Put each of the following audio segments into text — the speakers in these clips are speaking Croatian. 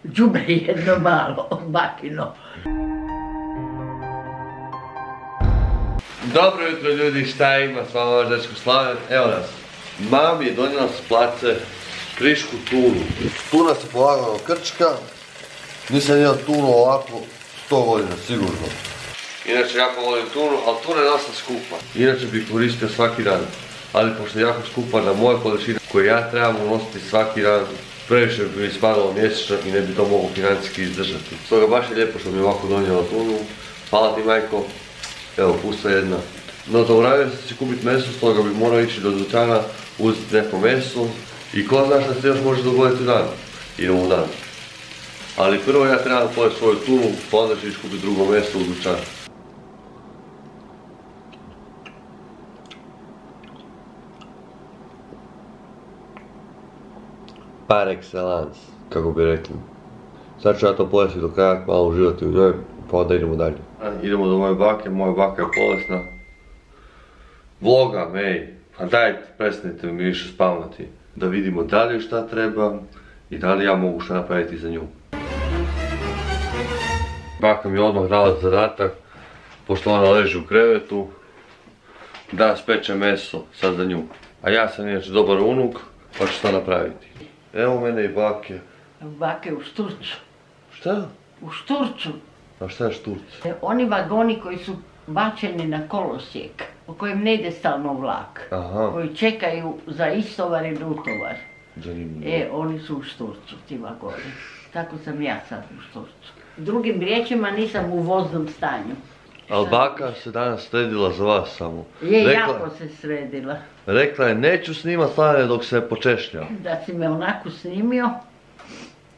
đubre jedno malo, bakino. Dobro jutro ljudi, šta ima s vama vaš dečko Slaven? Evo nas, mami je donijela s place frišku tunu. Tuna se polagano krčka, nisam jeo tunu ovako 100 godina, sigurno. Inače jako volim tunu, ali tuna je dosta skupa. Inače bih koristio svaki dan, ali pošto je jako skupa na moje količine koje ja trebam unositi svaki dan, previše bi mi spadalo mjesečno i ne bi to mogao financijski izdržati. Stoga baš je lijepo što mi je ovako donijela tunu. Hvala ti majko. Evo, pusta jedna. No, zaboravio sam si kupiti meso, stoga bi morao ići do dućana, uzeti neko meso i ko zna šta se još može dogoditi u dan. Idemo u dan. Ali prvo ja trebam pojeti svoju tunu, pa onda ću ići kupiti drugo meso u dućanu. Par excellence, kako bi rekli. Sad ću ja to pojesti do kraja, malo uživati u njoj, pa onda idemo dalje. Idemo do moje bake, moja baka je bolesna. Vlogam, ej, pa dajte, prestanite mi više spavati. Da vidimo da li šta treba i da li ja mogu šta napraviti za nju. Baka mi je odmah dala zadatak, pošto ona leži u krevetu, da speče meso sad za nju. A ja sam inače dobar unuk, pa ću šta napraviti. Evo mene i bake. Bake u šturcu. Šta? U šturcu. A šta je šturc? Oni vagoni koji su bačeni na kolosijek, po kojem ne ide stalno vlak. Aha. Koji čekaju za istovar i utovar. Zanimljivo. Oni su u šturcu, ti vagoni. Tako sam ja sad u šturcu. Drugim riječima nisam u voznom stanju. Ali baka se danas sredila za vas samo. Jako se sredila. Rekla je, neću snimat Slavene dok se počešlja. Da si me onako snimio,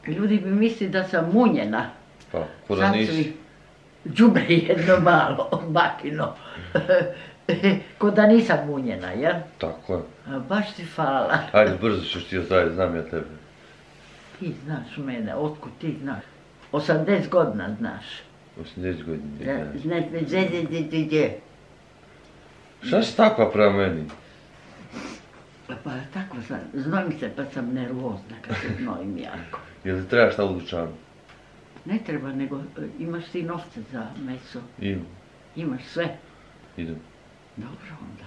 ljudi bi mislili da sam munjena. Pa, ko da nisi. Đubre jedno malo, bakino. Ko da nisam munjena, jel? Tako je. Baš ti hvala. Ajde, brzo ćeš ti ostaviti, znam ja tebe. Ti znaš mene, otkud ti znaš? 80 godina znaš. 80 godina. Znaš me Šta si takva prema meni? Pa tako sam, znojim se pa sam nervozna kad se znojim jako. Jel ti treba šta u dućanu? Ne treba, nego imaš ti novce za meso. Imam. Imaš sve. Idem. Dobro onda.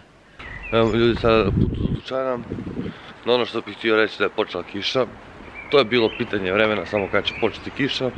Evo ljudi, sada na putu do dućana. No ono što bih htio reći da je počela kiša. To je bilo pitanje vremena samo kad će početi kiša.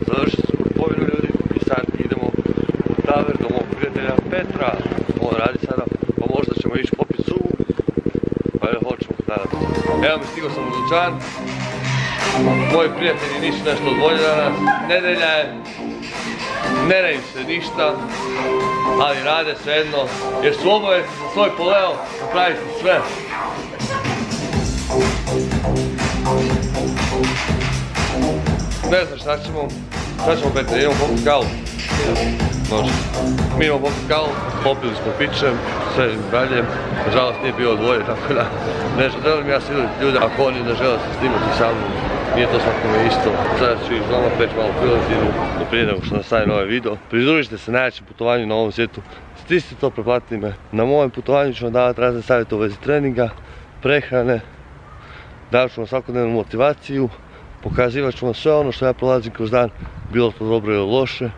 Završili smo kupovinu ljudi i sad idemo u taver do mog prijatelja Petra. On radi sada, pa možda ćemo ići popiti suvu, pa jel hoćemo tada. Evo mi, stigao sam u dućan. Moji prijatelji nisu nešto odvoljeni danas, nedelja je, ne radi se ništa, ali rade svejedno, jer su obavezni za svoj poleo napraviti sve. Ne znam šta ćemo Petre, idemo popiti kavu. Može. Mi idemo popiti kavu, popili smo piće, sve dalje. Nažalost nije bio odvojen, tako da ne želim ja siliti ljude ako oni ne žele se snimati sa mnom. Nije to svakome isto. Sada ću ih vama peći malo prilazinu do prije nego što nastavim ovaj video. Pridružite se najjačem putovanju na ovom svijetu. Stisnite to, preplatite me. Na mojem putovanju ću vam davati razne savjete u vezi treninga, prehrane, davat ću vam svakodnevnu motivaciju, pokazivat ću vam sve ono što ja prolazim kroz dan, bilo to dobro ili loše.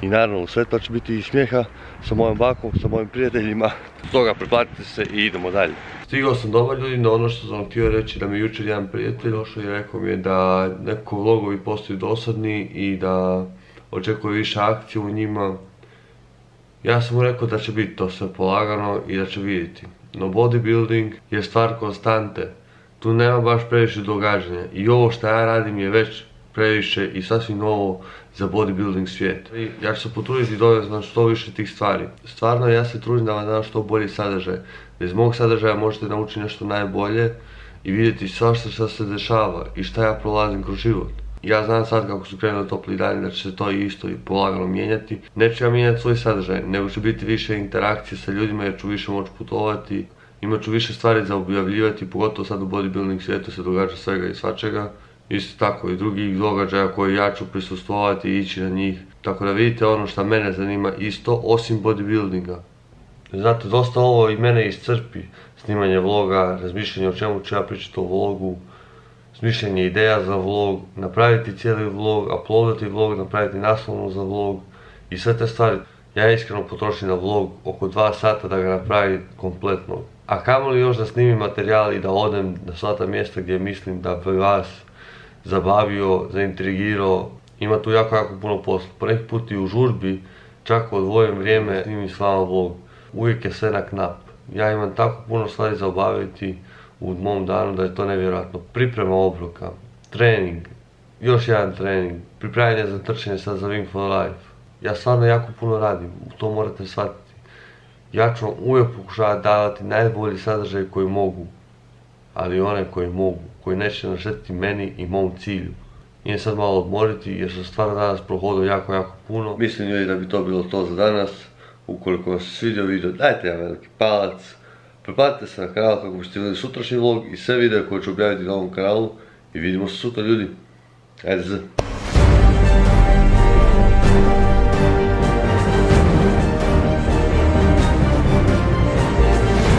I naravno sve to će biti i smijeha sa mojom bakom, sa mojim prijateljima. Stoga preplatite se i idemo dalje. Stigao sam doma ljudi, no ono što sam vam htio reći da mi jučer jedan prijatelj došao i rekao mi je da neko vlogovi postaju dosadni i da očekuje više akcije u njima. Ja sam mu rekao da će biti to sve polagano i da će vidjeti. No bodybuilding je stvar konstante. Tu nema baš previše događanja i ovo što ja radim je već previše i sasvim novo za bodybuilding svijet. Ja ću se potruditi dovesti na što više tih stvari. Stvarno ja se trudim da vam dam što bolji sadržaj. Bez mog sadržaja možete naučiti nešto najbolje i vidjeti svašta što se dešava i šta ja prolazim kroz život. Ja znam sad kako su krenuli topli dani da će se to isto i polagano mijenjati. Neću ja mijenjati svoj sadržaj, nego će biti više interakcije sa ljudima jer ću više moći putovati. Imat ću više stvari za objavljivati, pogotovo sad u bodybuilding svijetu se događa svega i svačega. Isto tako i drugih događaja koje ja ću prisustvovati i ići na njih. Tako da vidite ono što mene zanima isto osim bodybuildinga. Znate, dosta ovo i mene iscrpi. Snimanje vloga, razmišljanje o čemu ću ja pričati o vlogu, smišljanje ideja za vlog, napraviti cijeli vlog, uploadati vlog, napraviti naslovnu za vlog i sve te stvari. Ja iskreno potrošim na vlog oko 2 sata da ga napravim kompletno. A kamoli još da snimim materijal i da odem na sva ta mjesta gdje mislim da bi vas zabavio, zaintrigirao. Ima tu jako puno posla. Po neki put i u žurbi, čak odvojim vrijeme, snimim s vama vlog. Uvijek je sve na knap. Ja imam tako puno stvari za obaviti u mom danu da je to nevjerojatno. Priprema obroka, trening, još jedan trening, pripremanje za trčanje sad za Wing for Life. Ja stvarno jako puno radim, to morate shvatiti. Ja ću vam uvijek pokušavati davati najbolji sadržaj koji mogu, ali one koji mogu, koji neće naštetiti meni i mom cilju. Idem sad malo odmoriti jer sam stvarno danas prohodao jako puno. Mislim ljudi da bi to bilo to za danas. Ukoliko vam se svidio video, dajte jedan veliki palac. Pretplatite se na kanal kako biste vidjeli sutrašnji vlog i sve videe koje ću objaviti na ovom kanalu. I vidimo se sutra ljudi. Ajde z.